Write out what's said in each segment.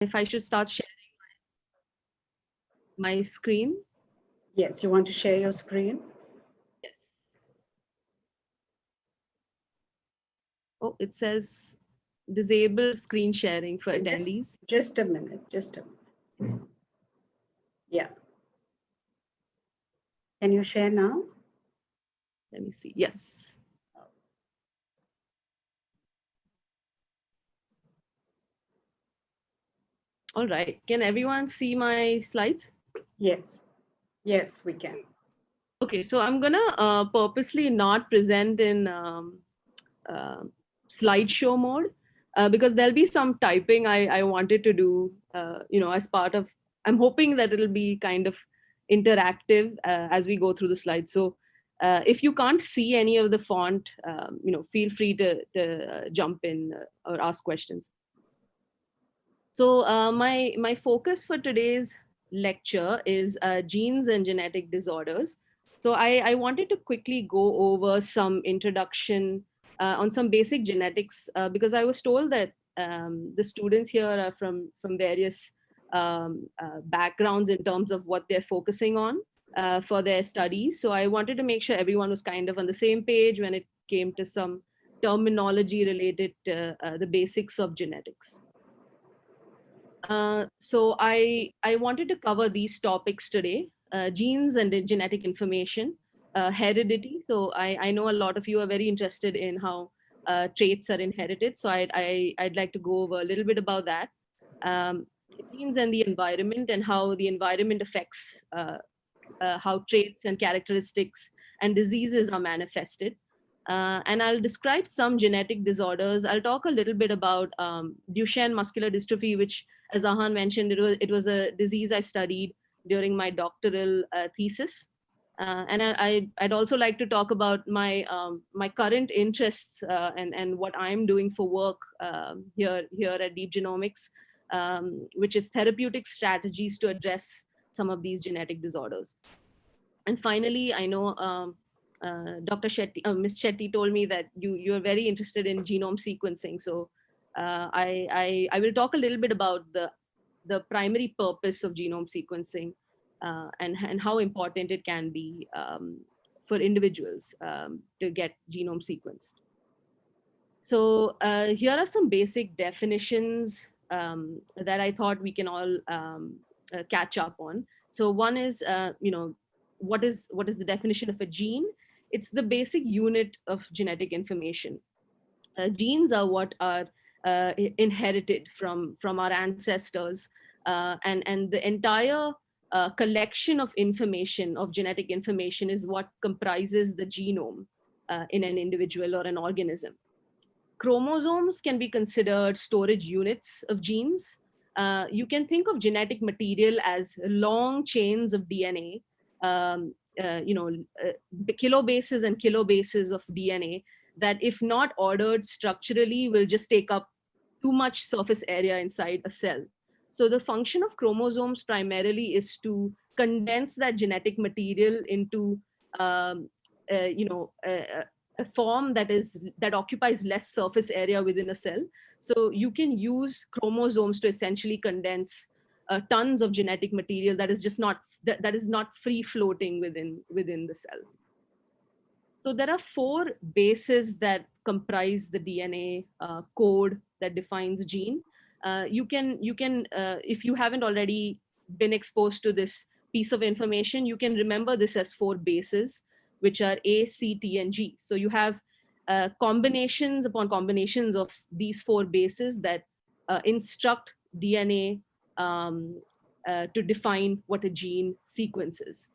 If I should start sharing my screen. Yes, you want to share your screen? Yes. Oh, it says disable screen sharing for attendees. Just a minute, just a minute. Yeah. Can you share now? Let me see. Yes. All right. Can everyone see my slides? Yes. Yes, we can. Okay, so I'm gonna purposely not present in uh, slideshow mode because there'll be some typing I wanted to do, as part of, I'm hoping that it'll be kind of interactive as we go through the slides. So if you can't see any of the font, feel free to jump in or ask questions. So my focus for today's lecture is genes and genetic disorders. So I wanted to quickly go over some introduction on some basic genetics because I was told that the students here are from various backgrounds in terms of what they're focusing on for their studies. So I wanted to make sure everyone was kind of on the same page when it came to some terminology related to the basics of genetics. So I wanted to cover these topics today, genes and the genetic information, heredity. So I know a lot of you are very interested in how traits are inherited. So I'd like to go over a little bit about that. Um, Genes and the environment and how the environment affects how traits and characteristics and diseases are manifested. And I'll describe some genetic disorders. I'll talk a little bit about Duchenne muscular dystrophy, which, as Ahan mentioned, it was a disease I studied during my doctoral thesis. And I'd also like to talk about my current interests and what I'm doing for work here at Deep Genomics, which is therapeutic strategies to address some of these genetic disorders. And finally, I know Dr. Shetty, Ms. Shetty told me that you're very interested in genome sequencing. So I will talk a little bit about the primary purpose of genome sequencing and how important it can be for individuals to get genome sequenced. So here are some basic definitions that I thought we can all catch up on. So one is, what is the definition of a gene? It's the basic unit of genetic information. Genes are what are inherited from our ancestors, and the entire collection of information, of genetic information, is what comprises the genome in an individual or an organism. Chromosomes can be considered storage units of genes. You can think of genetic material as long chains of DNA, kilobases and kilobases of DNA that, if not ordered structurally, will just take up too much surface area inside a cell. So the function of chromosomes primarily is to condense that genetic material into um, a form that occupies less surface area within a cell. So you can use chromosomes to essentially condense tons of genetic material that is just not that is not free floating within the cell. So there are four bases that comprise the DNA code that defines gene. You can if you haven't already been exposed to this piece of information, you can remember this as four bases, which are A, C, T, and G. So you have combinations upon combinations of these four bases that instruct DNA to define what a gene sequence is.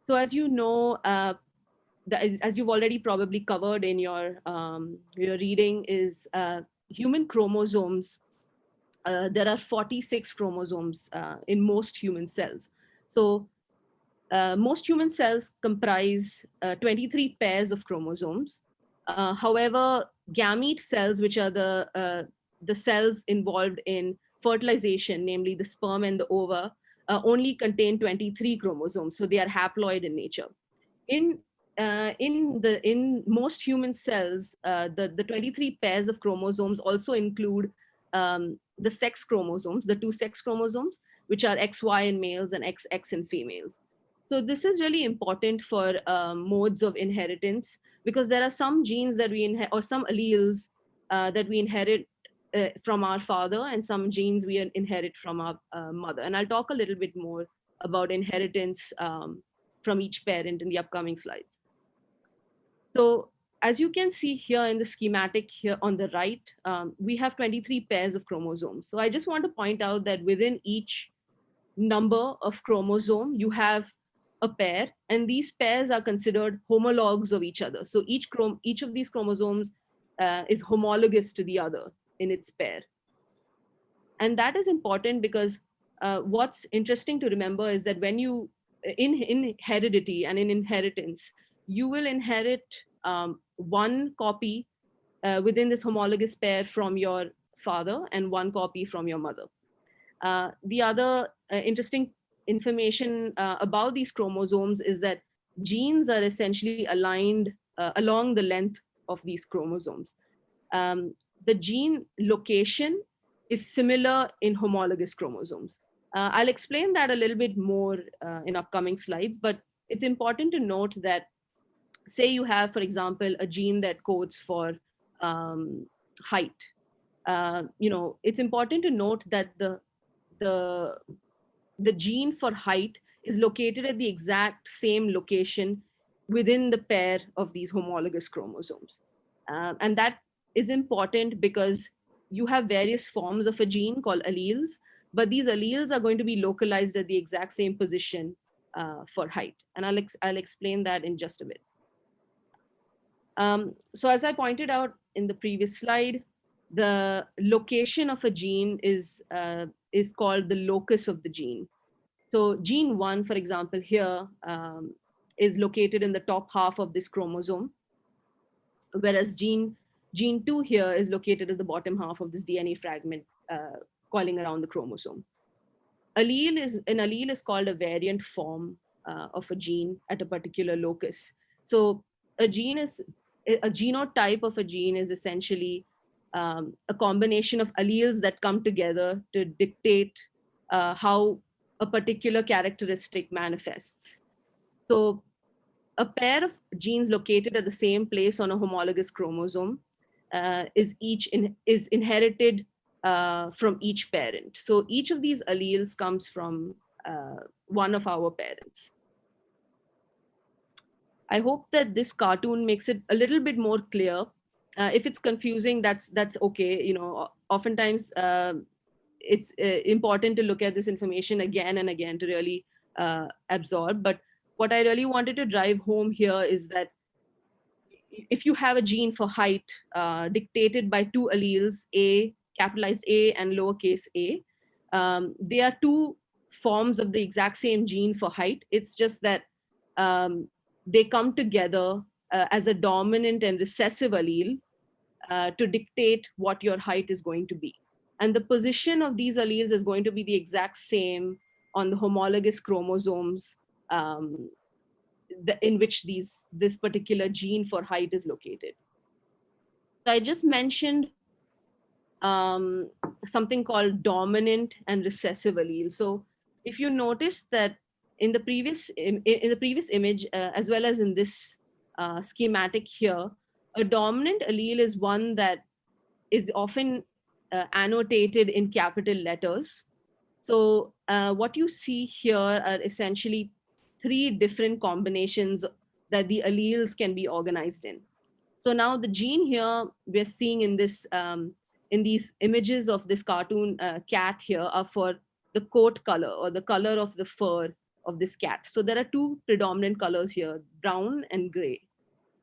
So as you know, as you've already probably covered in your reading, is human chromosomes. There are 46 chromosomes in most human cells. So most human cells comprise 23 pairs of chromosomes. However, gamete cells, which are the cells involved in fertilization, namely the sperm and the ova, only contain 23 chromosomes. So they are haploid in nature. In most human cells, the 23 pairs of chromosomes also include the sex chromosomes, the two sex chromosomes, which are XY in males and XX in females. So this is really important for modes of inheritance, because there are some genes that we inherit, or some alleles that we inherit from our father, and some genes we inherit from our mother. And I'll talk a little bit more about inheritance from each parent in the upcoming slides. So as you can see here in the schematic here on the right, we have 23 pairs of chromosomes. So I just want to point out that within each number of chromosome, you have a pair, and these pairs are considered homologs of each other. So each of these chromosomes is homologous to the other in its pair. And that is important because what's interesting to remember is that when you, in heredity and in inheritance, you will inherit one copy within this homologous pair from your father and one copy from your mother. The other interesting information about these chromosomes is that genes are essentially aligned along the length of these chromosomes. The gene location is similar in homologous chromosomes. I'll explain that a little bit more in upcoming slides, but it's important to note that, say you have, for example, a gene that codes for height. It's important to note that the gene for height is located at the exact same location within the pair of these homologous chromosomes. And that is important because you have various forms of a gene called alleles, but these alleles are going to be localized at the exact same position for height. And I'll explain that in just a bit. So as I pointed out in the previous slide, the location of a gene is called the locus of the gene. So gene 1, for example, here is located in the top half of this chromosome, whereas gene 2 here is located at the bottom half of this DNA fragment coiling around the chromosome. An allele is called a variant form of a gene at a particular locus. So a genotype of a gene is essentially a combination of alleles that come together to dictate how a particular characteristic manifests. So a pair of genes located at the same place on a homologous chromosome is inherited from each parent. So each of these alleles comes from one of our parents. I hope that this cartoon makes it a little bit more clear. If it's confusing, that's okay. Oftentimes it's important to look at this information again and again to really absorb. But what I really wanted to drive home here is that if you have a gene for height dictated by two alleles, capitalized A and lowercase a, they are two forms of the exact same gene for height. It's just that they come together as a dominant and recessive allele to dictate what your height is going to be. And the position of these alleles is going to be the exact same on the homologous chromosomes in which this particular gene for height is located. So I just mentioned something called dominant and recessive allele. So if you notice that in the previous image, as well as in this schematic here, a dominant allele is one that is often annotated in capital letters. So what you see here are essentially three different combinations that the alleles can be organized in. So now the gene here we're seeing in this in these images of this cartoon cat here are for the coat color or the color of the fur of this cat. So there are two predominant colors here, brown and gray.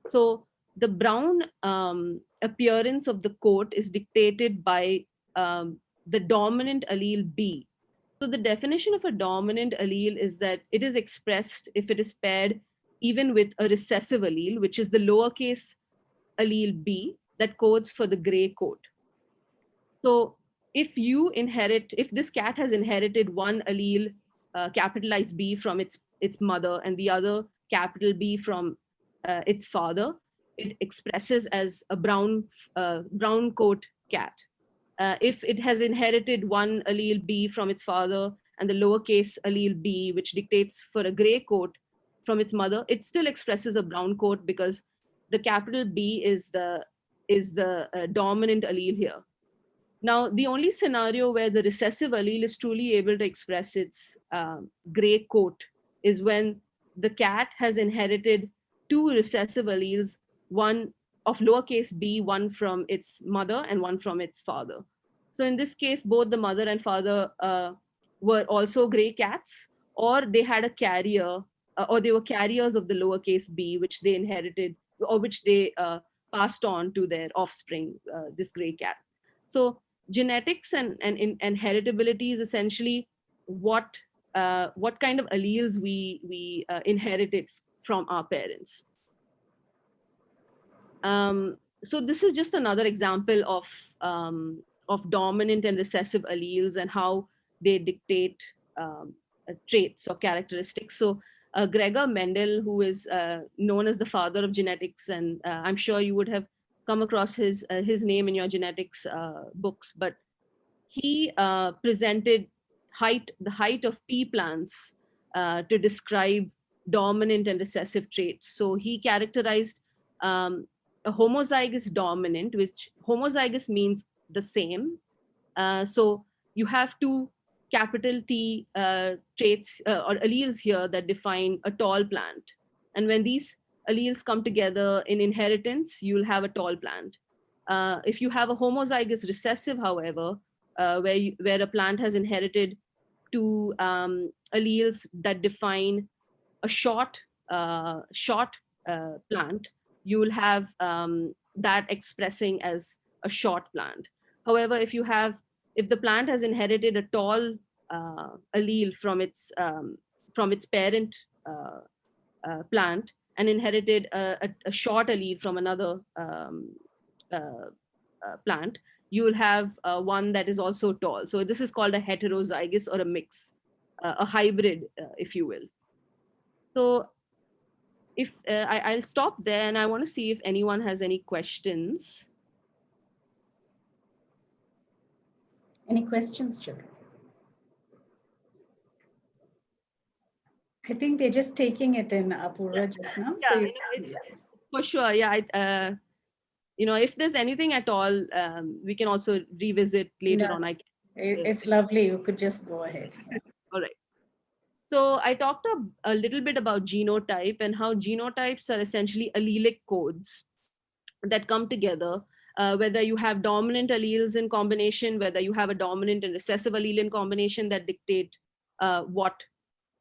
So the brown appearance of the coat is dictated by the dominant allele B. So the definition of a dominant allele is that it is expressed if it is paired even with a recessive allele, which is the lowercase allele B that codes for the gray coat. So if this cat has inherited one allele, capitalized B, from its mother and the other capital B from its father, it expresses as a brown coat cat. if it has inherited one allele B from its father and the lowercase allele B, which dictates for a gray coat from its mother, it still expresses a brown coat because the capital B is the dominant allele here. Now, the only scenario where the recessive allele is truly able to express its gray coat is when the cat has inherited two recessive alleles, one of lowercase b, one from its mother and one from its father. So in this case, both the mother and father were also gray cats, or they had a carrier, or they were carriers of the lowercase b, which they inherited, or which they passed on to their offspring, this gray cat. So genetics and heritability is essentially what kind of alleles we inherited from our parents. So this is just another example of dominant and recessive alleles and how they dictate traits or characteristics. So Gregor Mendel, who is known as the father of genetics, and I'm sure you would have come across his name in your genetics books, but he presented the height of pea plants to describe dominant and recessive traits. So he characterized a homozygous dominant, which homozygous means the same. So you have two capital T traits or alleles here that define a tall plant. And when these alleles come together in inheritance, you'll have a tall plant. If you have a homozygous recessive, however, where a plant has inherited two alleles that define a short plant, you will have that expressing as a short plant. However, if the plant has inherited a tall allele from its parent plant and inherited a short allele from another uh, plant, you will have one that is also tall. So this is called a heterozygous or a mix, a hybrid, if you will. So if I'll stop there, and I want to see if anyone has any questions. Any questions, children? I think they're just taking it in Apurva just now. Yeah, So for sure. Yeah, if there's anything at all, we can also revisit later on. It's lovely. You could just go ahead. Yeah. All right. So I talked a little bit about genotype and how genotypes are essentially allelic codes that come together, whether you have dominant alleles in combination, whether you have a dominant and recessive allele in combination that dictate what,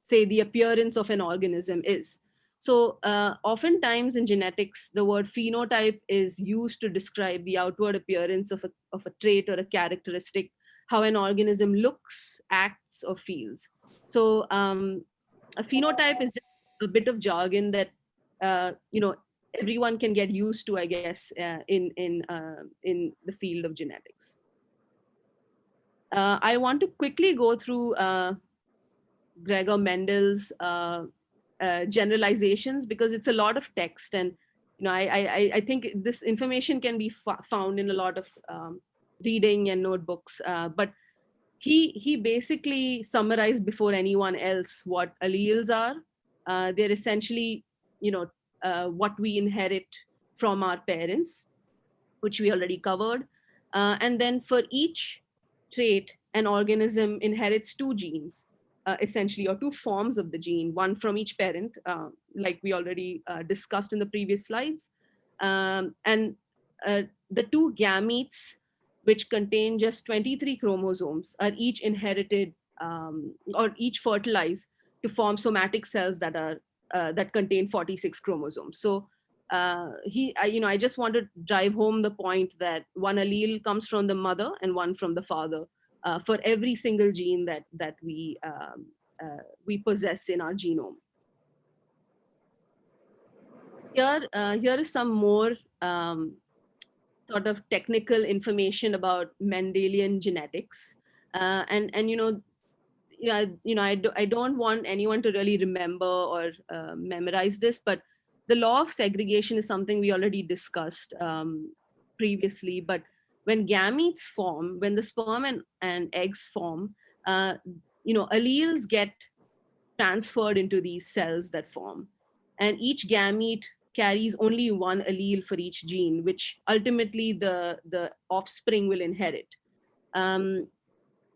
say, the appearance of an organism is. So oftentimes in genetics, the word phenotype is used to describe the outward appearance of a trait or a characteristic, how an organism looks, acts, or feels. So a phenotype is just a bit of jargon that everyone can get used to, I guess, in the field of genetics. I want to quickly go through Gregor Mendel's generalizations because it's a lot of text, and I think this information can be found in a lot of reading and notebooks. But he basically summarized before anyone else what alleles are. They're essentially what we inherit from our parents, which we already covered. And then for each trait, an organism inherits two genes, essentially, or two forms of the gene, one from each parent, like we already discussed in the previous slides. And the two gametes, which contain just 23 chromosomes, are each inherited or each fertilized to form somatic cells that contain 46 chromosomes. So I just want to drive home the point that one allele comes from the mother and one from the father for every single gene that we possess in our genome. Here is some more sort of technical information about Mendelian genetics, I don't want anyone to really remember or memorize this, but the law of segregation is something we already discussed previously. But when gametes form, when the sperm and eggs form, uh, alleles get transferred into these cells that form. And each gamete carries only one allele for each gene, which ultimately the offspring will inherit. Um,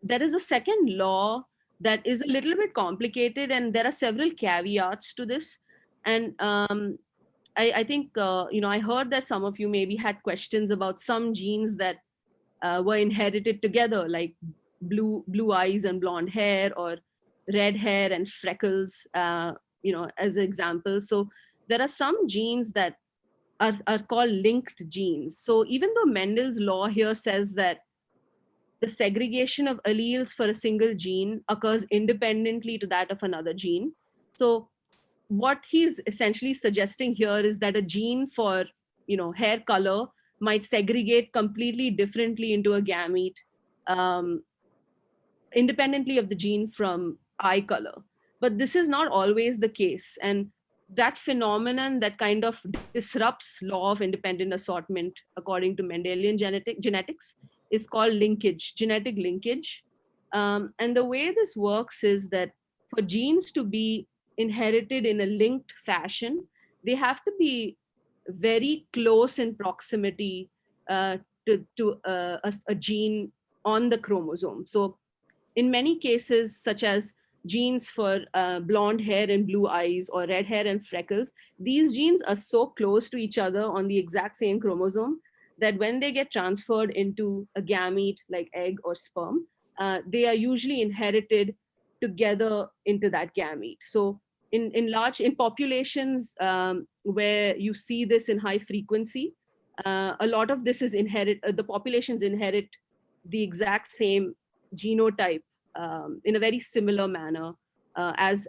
there is a second law that is a little bit complicated, and there are several caveats to this. And I think, I heard that some of you maybe had questions about some genes that were inherited together, like blue eyes and blonde hair, or red hair and freckles, as an example. So there are some genes that are called linked genes. So even though Mendel's law here says that the segregation of alleles for a single gene occurs independently to that of another gene. So what he's essentially suggesting here is that a gene for, hair color might segregate completely differently into a gamete, um, independently of the gene from eye color. But this is not always the case. And that phenomenon that kind of disrupts law of independent assortment, according to Mendelian genetics, is called linkage, genetic linkage. And the way this works is that for genes to be inherited in a linked fashion, they have to be very close in proximity to a gene on the chromosome. So in many cases, such as genes for blonde hair and blue eyes, or red hair and freckles, these genes are so close to each other on the exact same chromosome that when they get transferred into a gamete like egg or sperm, they are usually inherited together into that gamete. So in populations where you see this in high frequency, a lot of this is the populations inherit the exact same genotype in a very similar manner as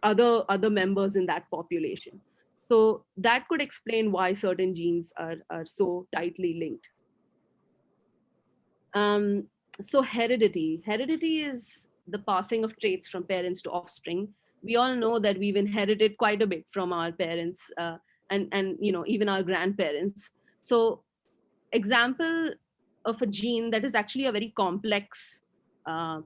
other members in that population. So that could explain why certain genes are so tightly linked. Um, so heredity is the passing of traits from parents to offspring. We all know that we've inherited quite a bit from our parents, and even our grandparents. So example of a gene that is actually a very complex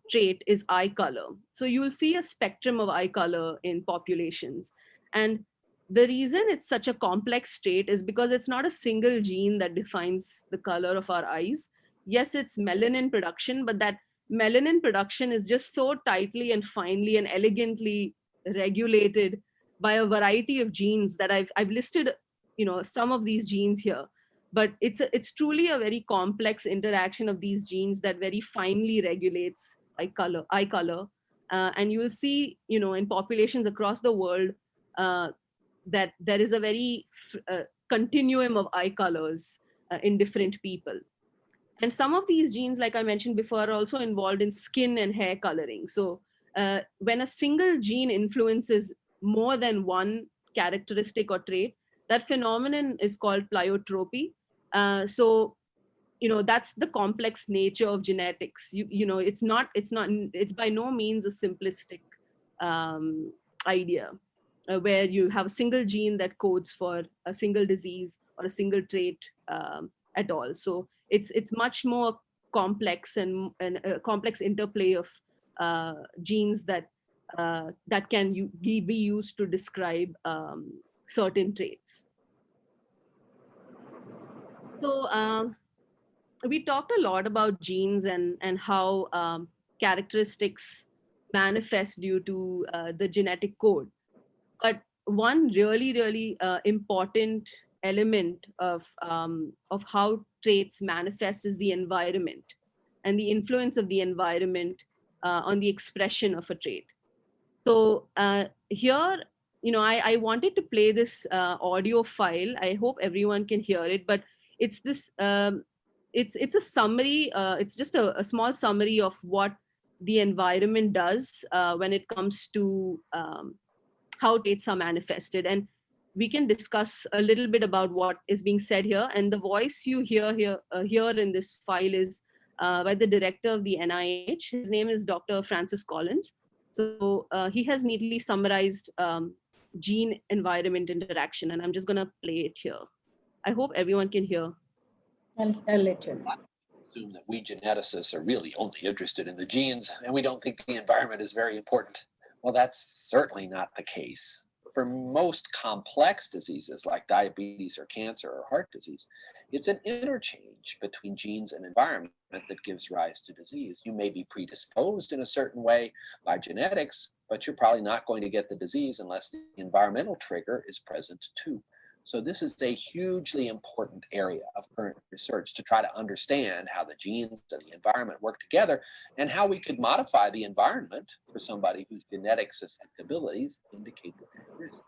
trait is eye color. So you will see a spectrum of eye color in populations. And the reason it's such a complex trait is because it's not a single gene that defines the color of our eyes. Yes, it's melanin production, but that melanin production is just so tightly and finely and elegantly regulated by a variety of genes that I've listed, some of these genes here. But it's truly a very complex interaction of these genes that very finely regulates eye color. And you will see, in populations across the world, uh, that there is a very continuum of eye colors in different people. And some of these genes, like I mentioned before, are also involved in skin and hair coloring. So when a single gene influences more than one characteristic or trait, that phenomenon is called pleiotropy. So that's the complex nature of genetics. It's by no means a simplistic um, idea, where you have a single gene that codes for a single disease or a single trait at all. So it's much more complex, and a complex interplay of genes that can be used to describe certain traits. So we talked a lot about genes and how characteristics manifest due to the genetic code. But one really important element of how traits manifest is the environment, and the influence of the environment on the expression of a trait. So here, I wanted to play this audio file. I hope everyone can hear it, but it's this it's a summary. It's just a small summary of what the environment does when it comes to how traits are manifested. And we can discuss a little bit about what is being said here. And the voice you hear here in this file is by the director of the NIH. His name is Dr. Francis Collins. So he has neatly summarized gene environment interaction, and I'm just going to play it here. I hope everyone can hear. I'll let you know. Assume that we geneticists are really only interested in the genes and we don't think the environment is very important. Well, that's certainly not the case. For most complex diseases like diabetes or cancer or heart disease, it's an interchange between genes and environment that gives rise to disease. You may be predisposed in a certain way by genetics, but you're probably not going to get the disease unless the environmental trigger is present too. So this is a hugely important area of current research to try to understand how the genes and the environment work together and how we could modify the environment for somebody whose genetic susceptibilities indicate that they're at risk.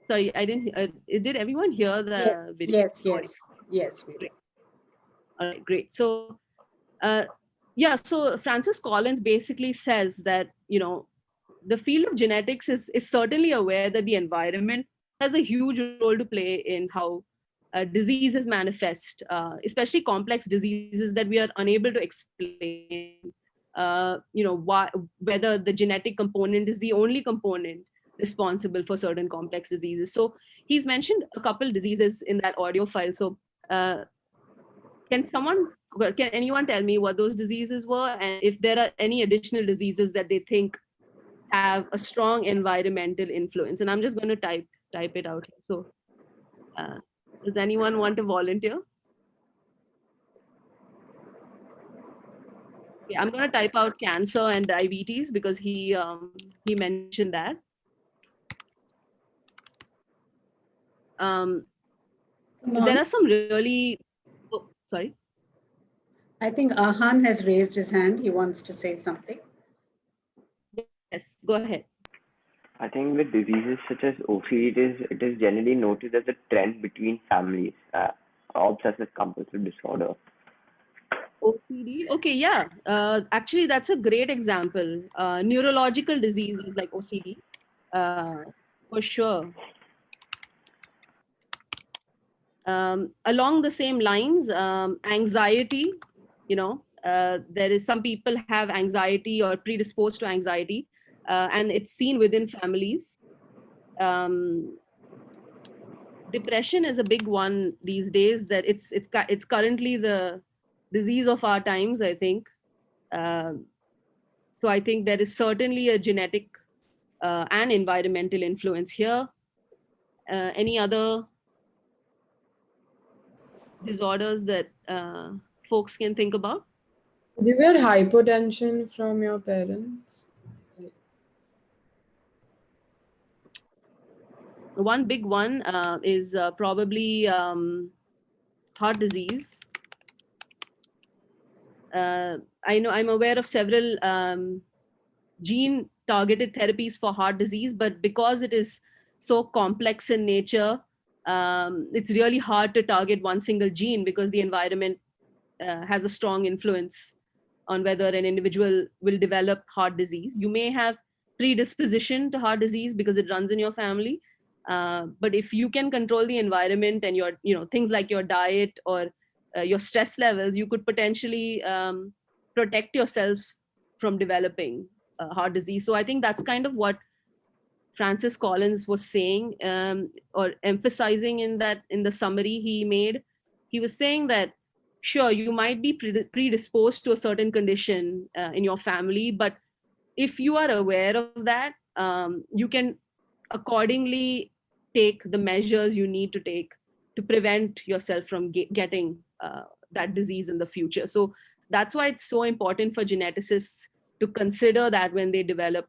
Sorry, I didn't. Did everyone hear the video? Yes, we did. All right, great. So, yeah, so Francis Collins basically says that, the field of genetics is certainly aware that the environment has a huge role to play in how diseases manifest, especially complex diseases that we are unable to explain. Whether the genetic component is the only component responsible for certain complex diseases. So he's mentioned a couple diseases in that audio file. So can anyone tell me what those diseases were, and if there are any additional diseases that they think have a strong environmental influence? And I'm just going to type it out here. So does anyone want to volunteer? Yeah, I'm going to type out cancer and diabetes because he mentioned that. There are some really, sorry. I think Ahan has raised his hand. He wants to say something. Yes, go ahead. I think with diseases such as OCD, it is generally noticed as a trend between families, obsessive compulsive disorder. OCD, okay, yeah. Actually, that's a great example. Neurological diseases like OCD, for sure. Along the same lines, anxiety, there is some people have anxiety or predisposed to anxiety, and it's seen within families. Depression is a big one these days. That it's currently the disease of our times, I think. So I think there is certainly a genetic and environmental influence here. Any other disorders that folks can think about? Did you get hypotension from your parents? One big one is probably heart disease. I'm aware of several gene targeted therapies for heart disease, but because it is so complex in nature, it's really hard to target one single gene because the environment has a strong influence on whether an individual will develop heart disease. You may have predisposition to heart disease because it runs in your family, but if you can control the environment and your things like your diet or your stress levels, you could potentially protect yourself from developing heart disease. So I think that's kind of what Francis Collins was saying, or emphasizing in the summary he made. He was saying that, sure, you might be predisposed to a certain condition in your family, but if you are aware of that, you can accordingly take the measures you need to take to prevent yourself from getting that disease in the future. So that's why it's so important for geneticists to consider that when they develop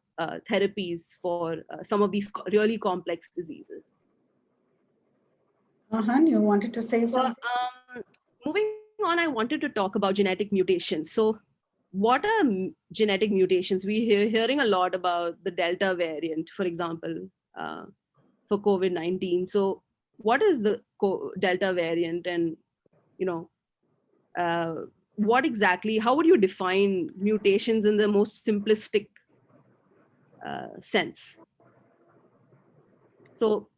therapies for some of these really complex diseases. Ahan, you wanted to say something? Moving on, I wanted to talk about genetic mutations. So what are genetic mutations? We're hearing a lot about the Delta variant, for example, for COVID-19. So what is the Delta variant, and what exactly, how would you define mutations in the most simplistic sense? So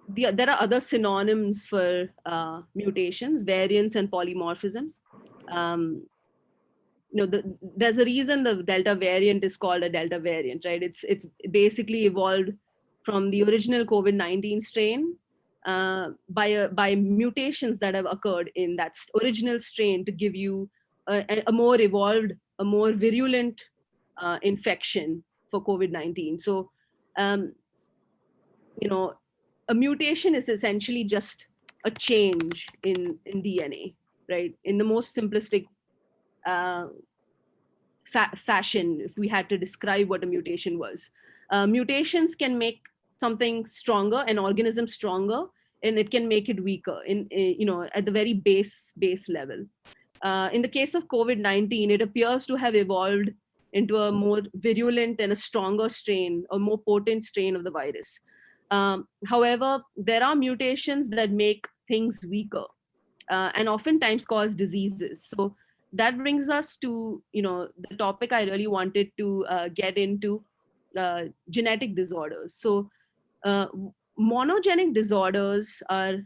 there are other synonyms for mutations, variants and polymorphisms. There's a reason the Delta variant is called a Delta variant, right? It's basically evolved from the original COVID-19 strain by mutations that have occurred in that original strain to give you a more evolved, a more virulent infection for COVID-19. So, you know, a mutation is essentially just a change in DNA, right? In the most simplistic fashion, if we had to describe what a mutation was. Mutations can make something stronger, an organism stronger, and it can make it weaker at the very base level. In the case of COVID-19, it appears to have evolved into a more virulent and a stronger strain, a more potent strain of the virus. However, there are mutations that make things weaker and oftentimes cause diseases. So that brings us to the topic I really wanted to get into, genetic disorders. So monogenic disorders are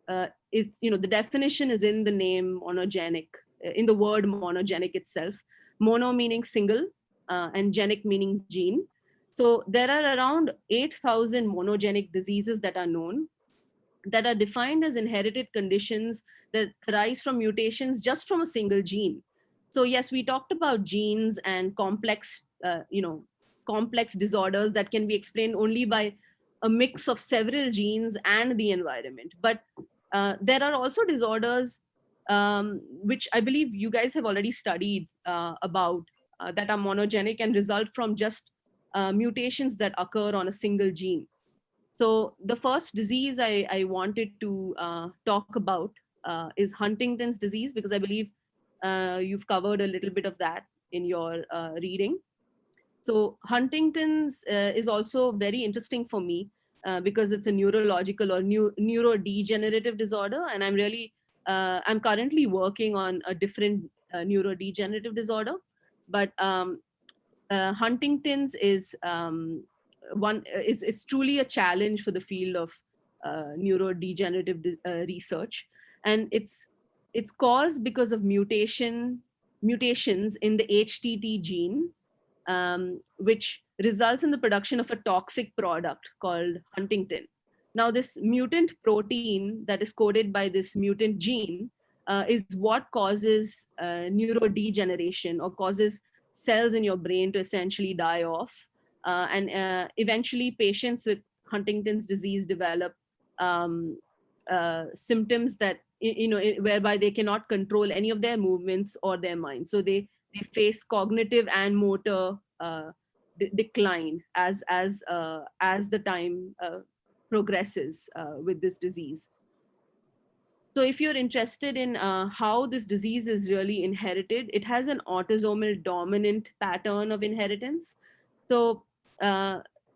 the definition is in the name monogenic, in the word monogenic itself. Mono meaning single, and genic meaning gene. So there are around 8,000 monogenic diseases that are known, that are defined as inherited conditions that arise from mutations just from a single gene. So yes, we talked about genes and complex disorders that can be explained only by a mix of several genes and the environment. But there are also disorders which I believe you guys have already studied about, that are monogenic and result from just mutations that occur on a single gene. So the first disease I wanted to talk about is Huntington's disease, because I believe you've covered a little bit of that in your reading. So Huntington's is also very interesting for me because it's a neurological or neurodegenerative disorder, and I'm currently working on a different neurodegenerative disorder, but Huntington's is is truly a challenge for the field of neurodegenerative research, and it's caused because of mutations in the HTT gene, which results in the production of a toxic product called Huntington. Now, this mutant protein that is coded by this mutant gene is what causes neurodegeneration, or causes cells in your brain to essentially die off. And eventually patients with Huntington's disease develop symptoms that, whereby they cannot control any of their movements or their mind. So they face cognitive and motor decline as the time progresses with this disease. So if you're interested in how this disease is really inherited, it has an autosomal dominant pattern of inheritance. So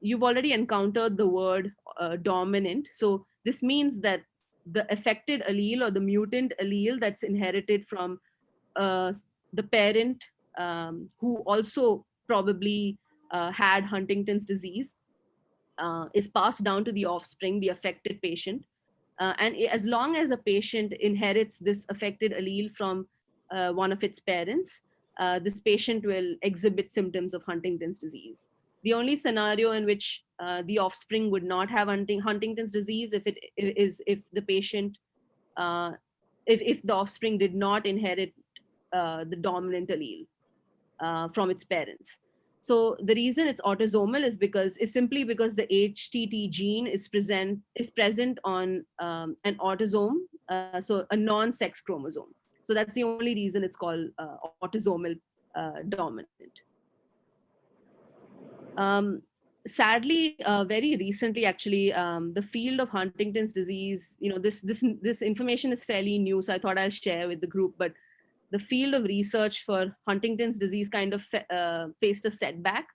you've already encountered the word dominant. So this means that the affected allele or the mutant allele that's inherited from the parent who also probably had Huntington's disease is passed down to the offspring, the affected patient. And as long as a patient inherits this affected allele from one of its parents, this patient will exhibit symptoms of Huntington's disease. The only scenario in which the offspring would not have Huntington's disease if the patient, if the offspring did not inherit the dominant allele from its parents. So the reason it's autosomal is simply because the HTT gene is present on an autosome, so a non-sex chromosome. So that's the only reason it's called autosomal dominant. Sadly, very recently, actually, the field of Huntington's disease, this information is fairly new, so I thought I'll share with the group. But the field of research for Huntington's disease kind of faced a setback.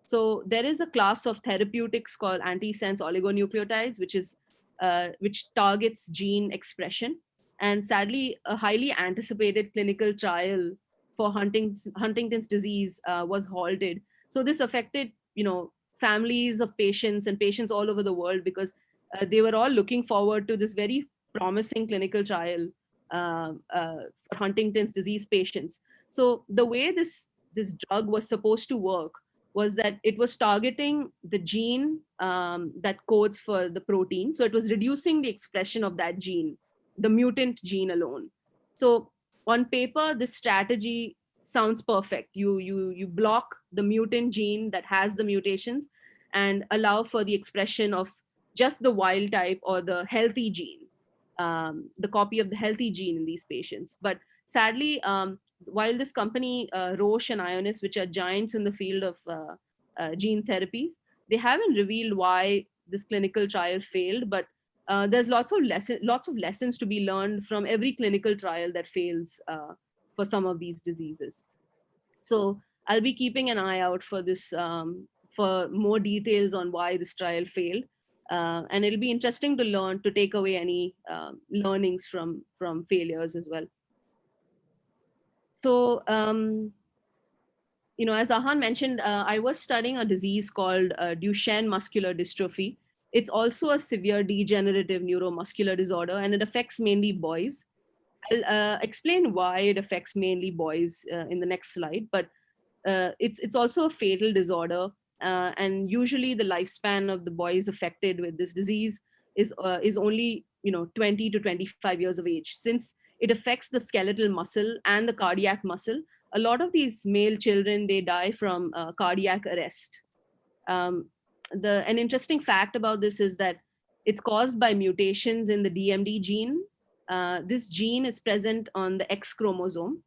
So there is a class of therapeutics called Antisense oligonucleotides, which targets gene expression. And sadly, a highly anticipated clinical trial for Huntington's disease was halted. So this affected, families of patients and patients all over the world, because they were all looking forward to this very promising clinical trial for Huntington's disease patients. So the way this drug was supposed to work was that it was targeting the gene that codes for the protein. So it was reducing the expression of that gene, the mutant gene alone. So on paper, this strategy sounds perfect. You block the mutant gene that has the mutations and allow for the expression of just the wild type or the healthy gene, the copy of the healthy gene in these patients. But sadly, while this company, Roche and Ionis, which are giants in the field of gene therapies, they haven't revealed why this clinical trial failed. But there's lots of lessons to be learned from every clinical trial that fails for some of these diseases. So I'll be keeping an eye out for this, for more details on why this trial failed. And it'll be interesting to take away any learnings from failures as well. So, as Ahan mentioned, I was studying a disease called Duchenne muscular dystrophy. It's also a severe degenerative neuromuscular disorder, and it affects mainly boys. I'll explain why it affects mainly boys in the next slide, but it's also a fatal disorder, and usually the lifespan of the boys affected with this disease is only 20 to 25 years of age. Since it affects the skeletal muscle and the cardiac muscle, a lot of these male children, they die from cardiac arrest. An interesting fact about this is that it's caused by mutations in the DMD gene. This gene is present on the X chromosome,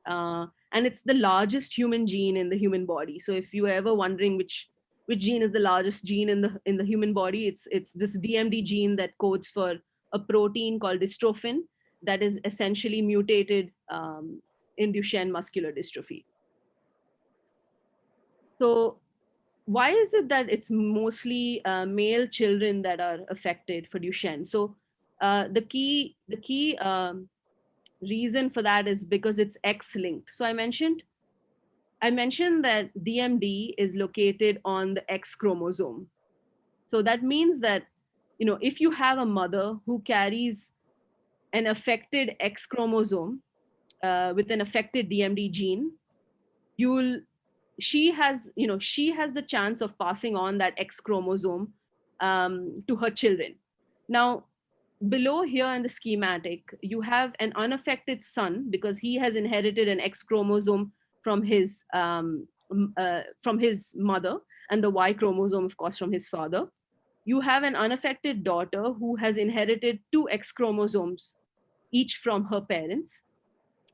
and it's the largest human gene in the human body. So if you were ever wondering which gene is the largest gene in the human body, it's this DMD gene that codes for a protein called dystrophin that is essentially mutated in Duchenne muscular dystrophy. So why is it that it's mostly male children that are affected for Duchenne? So the key reason for that is because it's X-linked. So I mentioned that DMD is located on the X chromosome. So that means that, if you have a mother who carries an affected X chromosome with an affected DMD gene, she has the chance of passing on that X chromosome to her children. Now, below here in the schematic, you have an unaffected son because he has inherited an X chromosome from his mother, and the Y chromosome, of course, from his father. You have an unaffected daughter who has inherited 2 X chromosomes, each from her parents.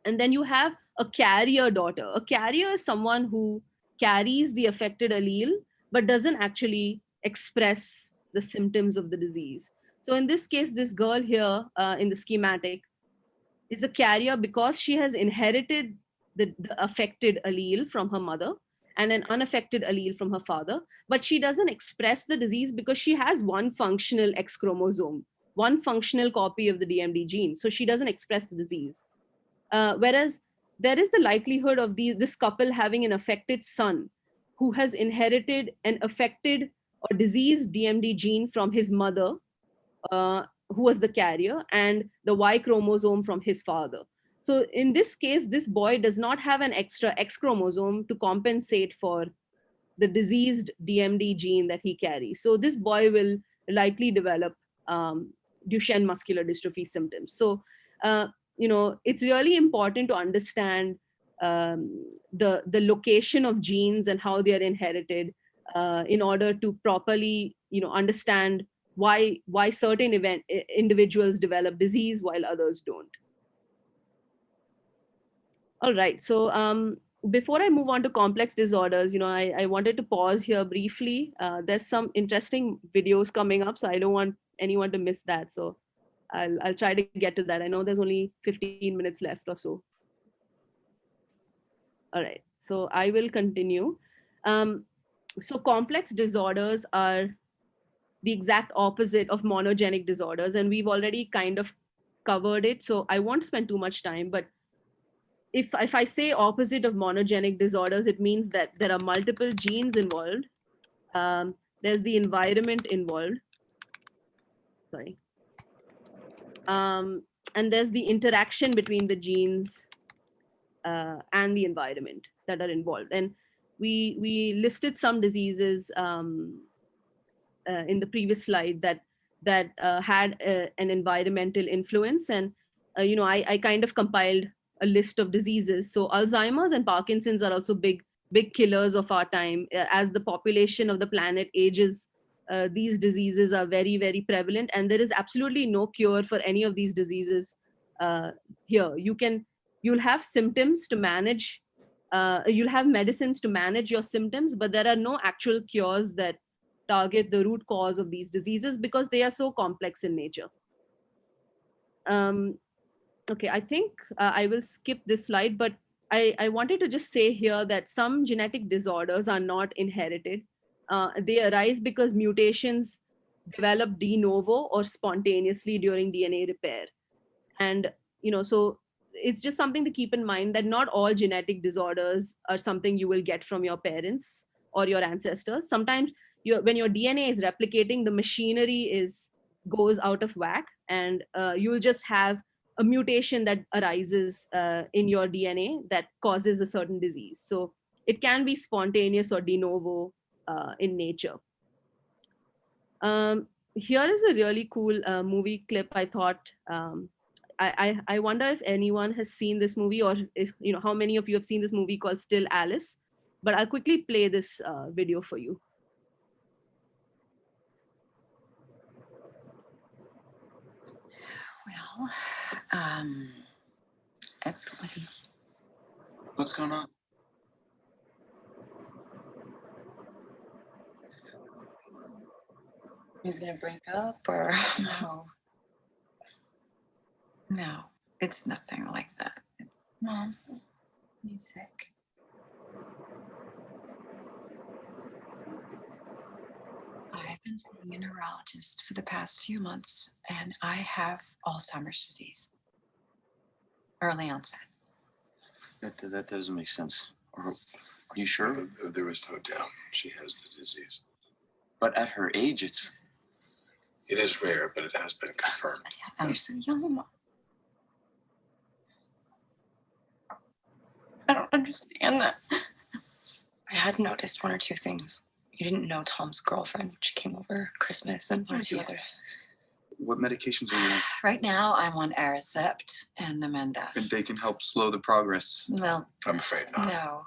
And then you have a carrier daughter. A carrier is someone who carries the affected allele, but doesn't actually express the symptoms of the disease. So in this case, this girl here in the schematic is a carrier because she has inherited the affected allele from her mother and an unaffected allele from her father, but she doesn't express the disease because she has one functional X chromosome, one functional copy of the DMD gene. So she doesn't express the disease. Whereas there is the likelihood of this couple having an affected son who has inherited an affected or diseased DMD gene from his mother, who was the carrier, and the Y chromosome from his father. So in this case, this boy does not have an extra X chromosome to compensate for the diseased DMD gene that he carries. So this boy will likely develop Duchenne muscular dystrophy symptoms. So, it's really important to understand the location of genes and how they are inherited in order to properly, understand why certain individuals develop disease while others don't. All right. So before I move on to complex disorders, I wanted to pause here briefly. There's some interesting videos coming up, so I don't want anyone to miss that. So I'll try to get to that. I know there's only 15 minutes left or so. All right. So I will continue. So complex disorders are the exact opposite of monogenic disorders, and we've already kind of covered it. So I won't spend too much time, but if I say opposite of monogenic disorders, it means that there are multiple genes involved. There's the environment involved. Sorry. And there's the interaction between the genes and the environment that are involved. And we listed some diseases in the previous slide that had an environmental influence, and I kind of compiled a list of diseases. So Alzheimer's and Parkinson's are also big killers of our time. As the population of the planet ages, these diseases are very prevalent, and there is absolutely no cure for any of these diseases. Here you'll have symptoms to manage, you'll have medicines to manage your symptoms, but there are no actual cures that target the root cause of these diseases because they are so complex in nature. Okay, I think I will skip this slide, but I wanted to just say here that some genetic disorders are not inherited. They arise because mutations develop de novo or spontaneously during DNA repair. And, so it's just something to keep in mind that not all genetic disorders are something you will get from your parents or your ancestors. Sometimes when your DNA is replicating, the machinery goes out of whack, and you'll just have a mutation that arises in your DNA that causes a certain disease. So it can be spontaneous or de novo in nature. Here is a really cool movie clip. I thought, I wonder if anyone has seen this movie, or if, how many of you have seen this movie called Still Alice, but I'll quickly play this video for you. Well, everybody. What's going on? Who's gonna break up, or no? No, it's nothing like that. Mom, music. I've been seeing a neurologist for the past few months, and I have Alzheimer's disease. Early onset. That doesn't make sense. Are you sure? There is no doubt she has the disease. But at her age, It is rare, but it has been confirmed. I'm so young. I don't understand that. I had noticed one or two things. You didn't know Tom's girlfriend. She came over Christmas, and one or two other. What medications are you on? Right now, I'm on Aricept and Namenda. And they can help slow the progress. Well, I'm afraid not.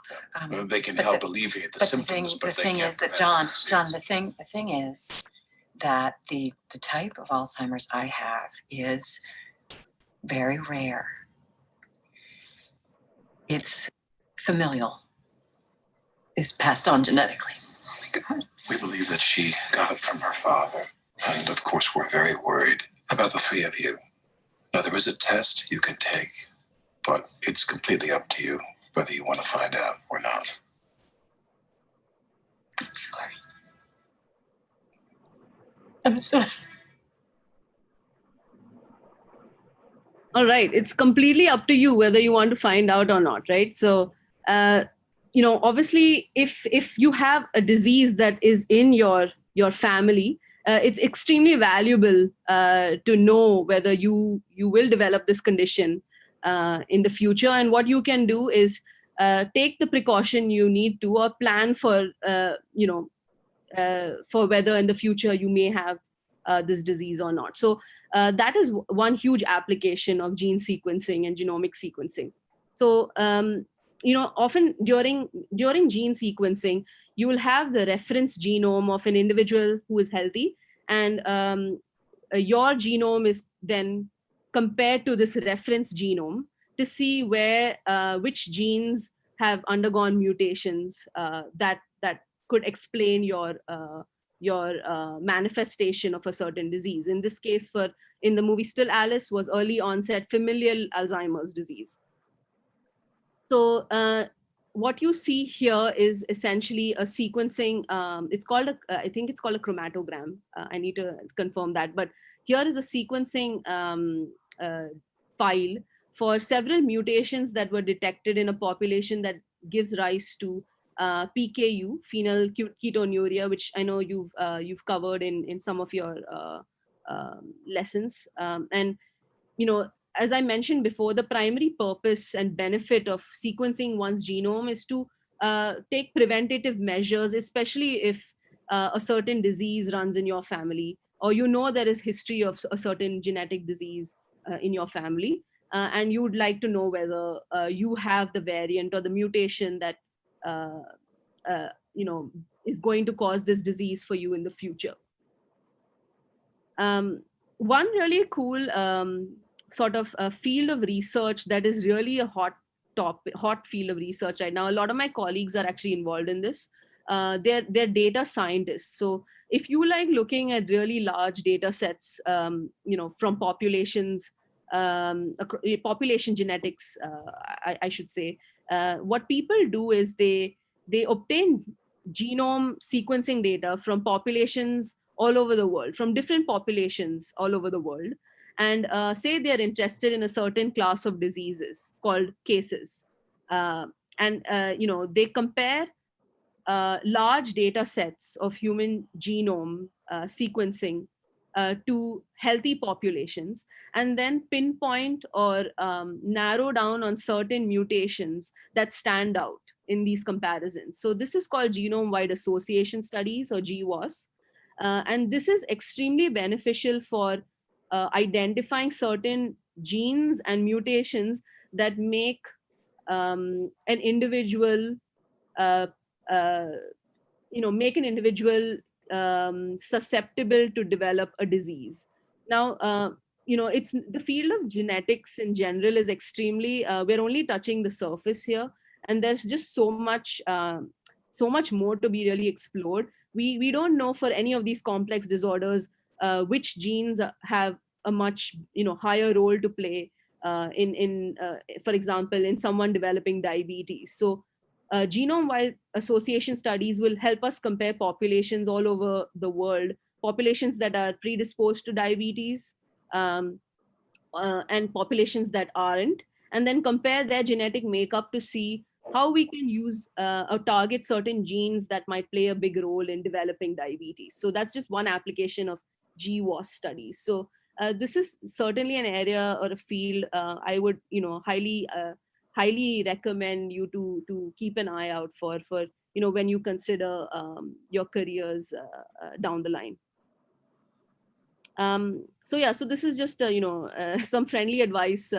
no. They can but help the- alleviate the But symptoms, the but they thing can't is that prevent John, the the thing is that the type of Alzheimer's I have is very rare. It's familial. It's passed on genetically. Oh my God. We believe that she got it from her father. And of course, we're very worried about the three of you. Now, there is a test you can take, but it's completely up to you whether you want to find out or not. I'm sorry. I'm sorry. All right, it's completely up to you whether you want to find out or not, right? So, obviously, if you have a disease that is in your family, it's extremely valuable to know whether you will develop this condition in the future. And what you can do is take the precaution you need to, or plan for whether in the future you may have this disease or not. So that is one huge application of gene sequencing and genomic sequencing. So often during gene sequencing, you will have the reference genome of an individual who is healthy, and your genome is then compared to this reference genome to see where which genes have undergone mutations that could explain your manifestation of a certain disease. In this case, in the movie Still Alice, was early onset familial Alzheimer's disease. So what you see here is essentially a sequencing. I think it's called a chromatogram. I need to confirm that. But here is a sequencing file for several mutations that were detected in a population that gives rise to PKU, phenylketonuria, which I know you've covered in some of your lessons. And as I mentioned before, the primary purpose and benefit of sequencing one's genome is to take preventative measures, especially if a certain disease runs in your family, or you know there is history of a certain genetic disease in your family, and you would like to know whether you have the variant or the mutation that uh, is going to cause this disease for you in the future. One really cool sort of field of research that is really a hot field of research right now. A lot of my colleagues are actually involved in this. They're data scientists. So if you like looking at really large data sets, from populations, population genetics, I should say, what people do is they obtain genome sequencing data from populations all over the world, from different populations all over the world, and say they're interested in a certain class of diseases called cases. They compare large data sets of human genome sequencing to healthy populations, and then pinpoint or narrow down on certain mutations that stand out in these comparisons. So this is called genome-wide association studies, or GWAS. And this is extremely beneficial for identifying certain genes and mutations that make an individual uh, uh, make an individual susceptible to develop a disease. Now, it's the field of genetics in general is extremely, we're only touching the surface here, and there's just so much more to be really explored. We don't know for any of these complex disorders which genes have a much higher role to play for example, in someone developing diabetes. So genome-wide association studies will help us compare populations all over the world, populations that are predisposed to diabetes, and populations that aren't, and then compare their genetic makeup to see how we can use or target certain genes that might play a big role in developing diabetes. So that's just one application of GWAS studies. So this is certainly an area or a field I would highly recommend you to keep an eye out for when you consider your careers down the line. So this is just some friendly advice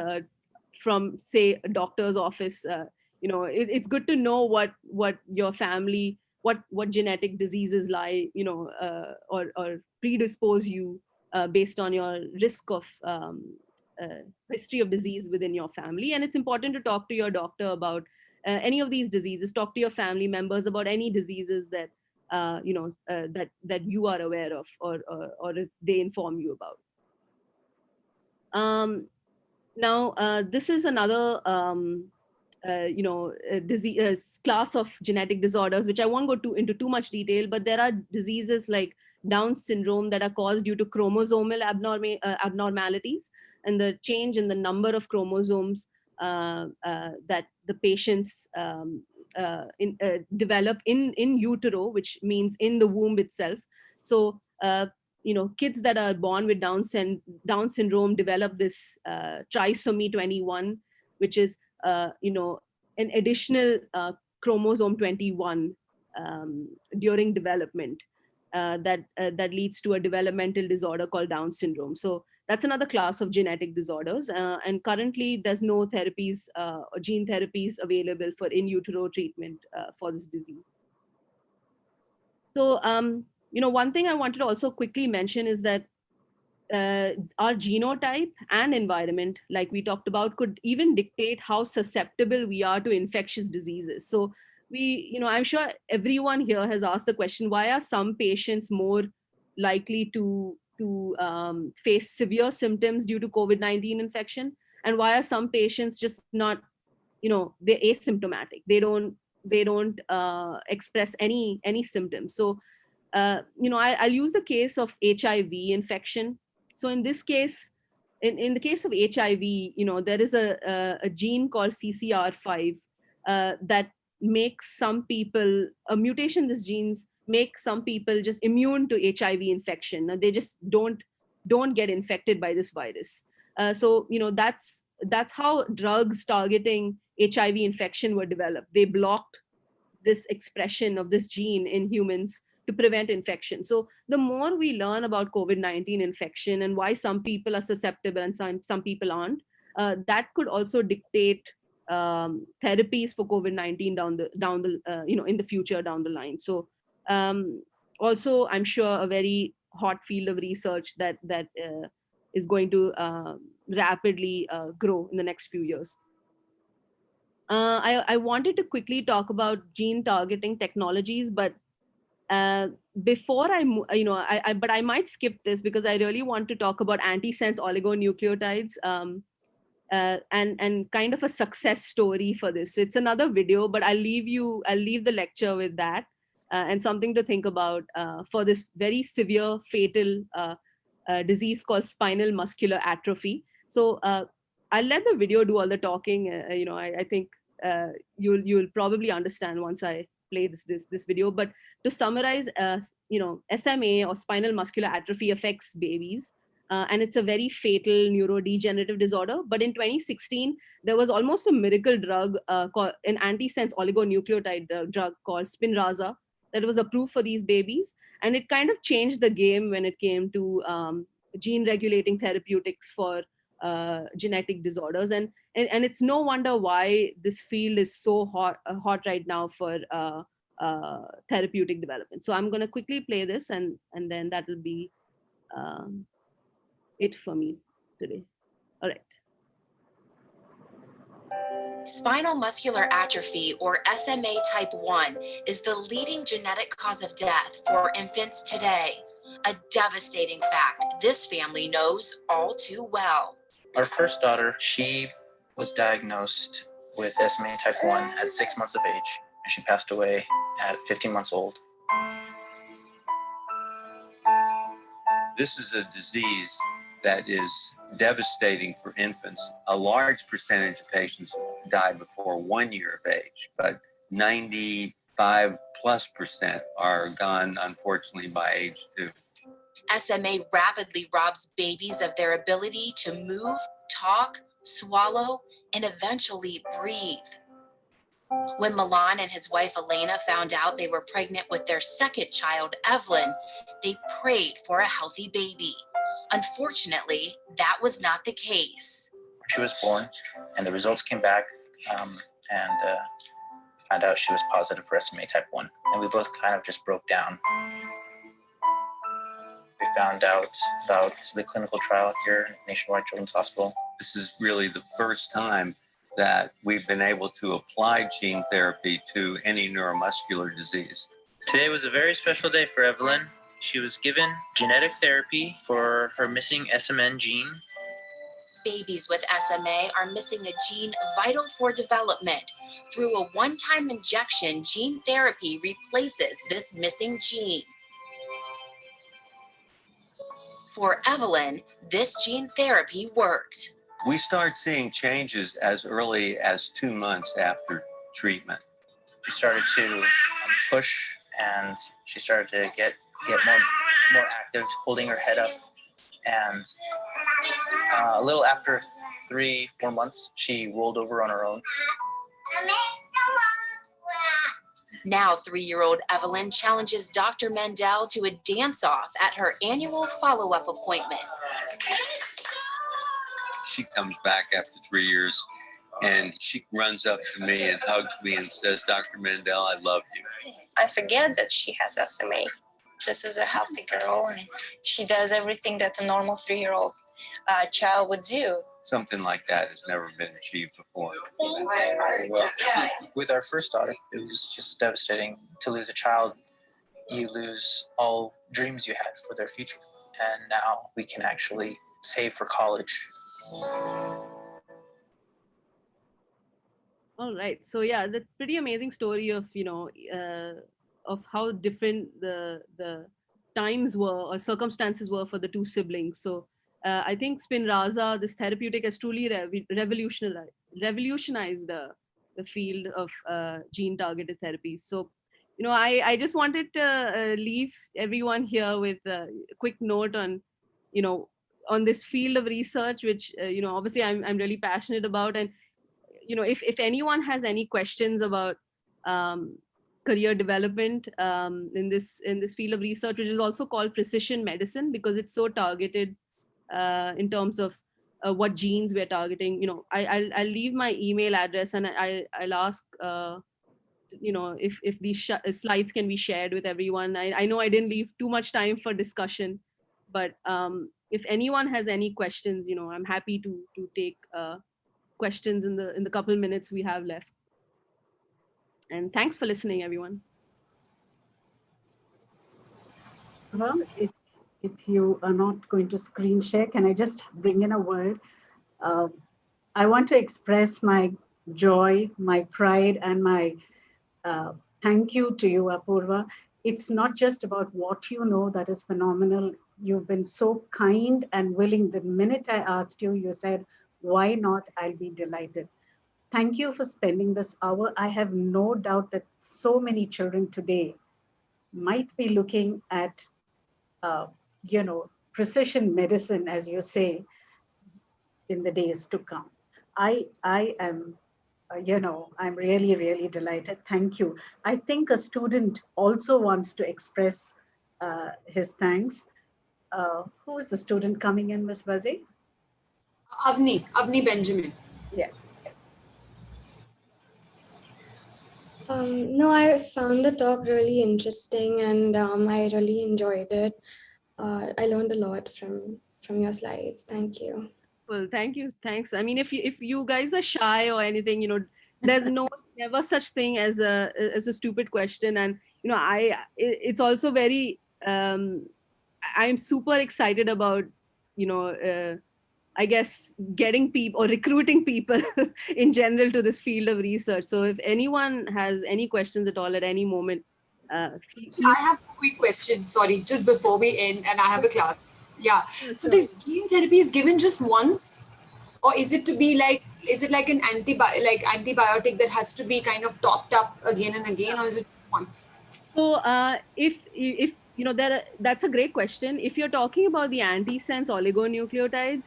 from, say, a doctor's office. It's good to know what your family, what genetic diseases lie, or predispose you based on your risk of history of disease within your family. And it's important to talk to your doctor about any of these diseases. Talk to your family members about any diseases that that you are aware of, or if they inform you about. Now, this is another disease class of genetic disorders, which I won't go into too much detail, but there are diseases like Down syndrome that are caused due to chromosomal abnormalities, and the change in the number of chromosomes that the patients develop in utero, which means in the womb itself. So kids that are born with Down syndrome develop this trisomy 21, which is an additional chromosome 21 during development that leads to a developmental disorder called Down syndrome. So that's another class of genetic disorders, and currently there's no therapies or gene therapies available for in utero treatment for this disease. So one thing I wanted to also quickly mention is that our genotype and environment, like we talked about, could even dictate how susceptible we are to infectious diseases. So I'm sure everyone here has asked the question, why are some patients more likely to face severe symptoms due to COVID-19 infection? And why are some patients just not, they're asymptomatic? They don't express any symptoms. So I'll use the case of HIV infection. So in this case, in the case of HIV, there is a gene called CCR5 that makes some people, a mutation in these genes make some people just immune to HIV infection. Now, they just don't get infected by this virus. So that's how drugs targeting HIV infection were developed. They blocked this expression of this gene in humans to prevent infection. So the more we learn about COVID-19 infection and why some people are susceptible and some people aren't, that could also dictate therapies for COVID-19 in the future down the line. So also, I'm sure a very hot field of research that is going to rapidly grow in the next few years. I wanted to quickly talk about gene targeting technologies, but before but I might skip this because I really want to talk about antisense oligonucleotides and kind of a success story for this. It's another video, but I'll leave the lecture with that and something to think about for this very severe fatal disease called spinal muscular atrophy. So I'll let the video do all the talking. I think you'll probably understand once I play this video. But to summarize, SMA or spinal muscular atrophy affects babies, and it's a very fatal neurodegenerative disorder. But in 2016, there was almost a miracle drug, called an antisense oligonucleotide drug called Spinraza that was approved for these babies, and it kind of changed the game when it came to gene regulating therapeutics for genetic disorders, and it's no wonder why this field is so hot right now for therapeutic development. So I'm going to quickly play this, and then that will be it for me today. All right. Spinal muscular atrophy, or SMA type 1, is the leading genetic cause of death for infants today. A devastating fact this family knows all too well. Our first daughter, she was diagnosed with SMA type 1 at 6 months of age, and she passed away at 15 months old. This is a disease that is devastating for infants. A large percentage of patients die before 1 year of age, but 95+% are gone, unfortunately, by age 2. SMA rapidly robs babies of their ability to move, talk, swallow, and eventually breathe. When Milan and his wife Elena found out they were pregnant with their second child, Evelyn, they prayed for a healthy baby. Unfortunately, that was not the case. She was born, and the results came back, and found out she was positive for SMA type 1. And we both kind of just broke down. We found out about the clinical trial here at Nationwide Children's Hospital. This is really the first time that we've been able to apply gene therapy to any neuromuscular disease. Today was a very special day for Evelyn. She was given genetic therapy for her missing SMN gene. Babies with SMA are missing a gene vital for development. Through a one-time injection, gene therapy replaces this missing gene. For Evelyn, this gene therapy worked. We start seeing changes as early as 2 months after treatment. She started to push, and she started to get more active, holding her head up. And a little after 3-4 months, she rolled over on her own. Now 3-year-old Evelyn challenges Dr. Mendel to a dance-off at her annual follow-up appointment. She comes back after 3 years, and she runs up to me and hugs me and says, "Dr. Mendel, I love you." I forget that she has SMA. This is a healthy girl, and she does everything that a normal 3-year-old child would do. Something like that has never been achieved before. Well, with our first daughter, it was just devastating to lose a child. You lose all dreams you had for their future. And now we can actually save for college. All right. So yeah, the pretty amazing story of, of how different the times were or circumstances were for the two siblings. So I think Spinraza, this therapeutic, has truly revolutionized the field of gene-targeted therapies. So, I just wanted to leave everyone here with a quick note on, on this field of research, which, obviously I'm really passionate about. And, if anyone has any questions about, career development in this field of research, which is also called precision medicine, because it's so targeted in terms of what genes we're targeting. I'll leave my email address, and I'll ask if these slides can be shared with everyone. I know I didn't leave too much time for discussion, but if anyone has any questions, I'm happy to take questions in the couple minutes we have left. And thanks for listening, everyone. Well, if you are not going to screen share, can I just bring in a word? I want to express my joy, my pride, and my thank you to you, Apurva. It's not just about what you know that is phenomenal. You've been so kind and willing. The minute I asked you, you said, why not? I'll be delighted. Thank you for spending this hour. I have no doubt that so many children today might be looking at, precision medicine, as you say, in the days to come. I am, I'm really, really delighted. Thank you. I think a student also wants to express his thanks. Who is the student coming in, Ms. Vazi? Avni Benjamin. Yes. No, I found the talk really interesting, and I really enjoyed it. I learned a lot from your slides. Thank you. Well, thank you. Thanks. I mean, if you guys are shy or anything, there's never such thing as a stupid question. And it's also very I'm super excited about I guess getting people or recruiting people in general to this field of research. So if anyone has any questions at all at any moment, I have a quick question. Sorry, just before we end, and I have a class. Yeah. So this gene therapy is given just once, or is it like an antibiotic that has to be kind of topped up again and again, or is it once? So if that's a great question. If you're talking about the antisense oligonucleotides,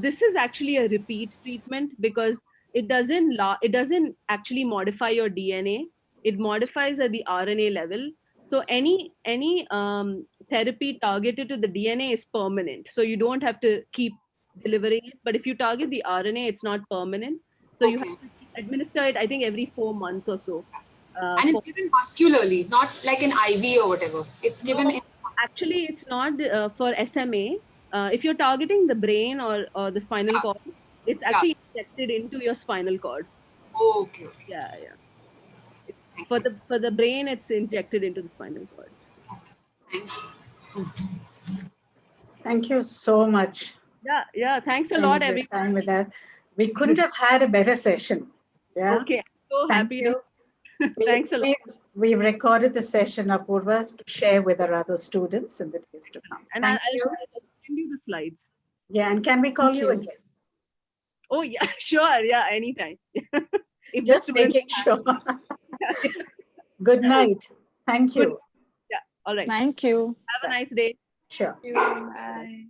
this is actually a repeat treatment, because it doesn't actually modify your DNA. It modifies at the RNA level. So any therapy targeted to the DNA is permanent. So you don't have to keep delivering it. But if you target the RNA, it's not permanent. So you have to administer it, I think, every 4 months or so. And it's given muscularly, not like an IV or whatever. It's given actually, it's not for SMA. If you're targeting the brain or the spinal cord, it's actually injected into your spinal cord. Okay. Yeah. For the brain, it's injected into the spinal cord. Thank you so much. Yeah. Thanks a lot, everyone. Time with us. We couldn't have had a better session. Yeah. Okay. So happy to. Thanks a lot. We've recorded the session, Apurva, to share with our other students in the days to come. And I'll send you the slides. Yeah, and can we call you again? Oh, yeah, sure. Yeah, anytime. Just making sure. Good night. Thank you. Yeah, all right. Thank you. Have a nice day. Sure. Bye.